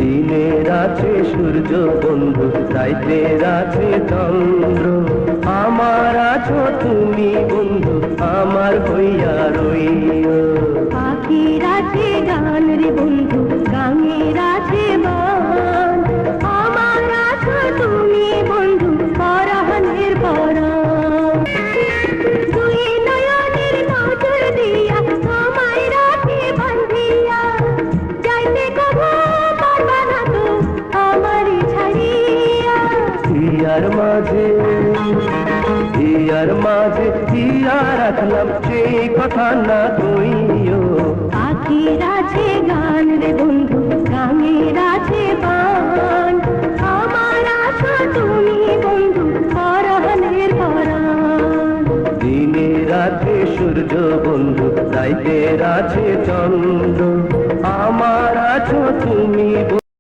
দিনের আছে সূর্য বন্ধু, রাইতের আছে চন্দ্র। আমার আছো তুমি বন্ধু, আমার হইয়া রইও। পাখির আছে গান রে বন্ধু, গাঙের আছে বান। আমার আছো তুমি বন্ধু, পরাণের পরাণ। দুই নয়নের নজর দিয়া আমায় রাখে বাঁধিয়া, যাইতে কভু পারবা না তো আমারে ছাড়িয়া। হিয়ার মাঝে হিয়া রাখলাম, সেই কথা না কইও। পাখির আছে গান রে বন্ধু, গাঙের আছে বান। আমার আছো তুমি বন্ধু, পরাণের পরাণ। দিনের আছে সূর্য বন্ধু, রাইতের আছে চন্দ্র। আমার আছো তুমি।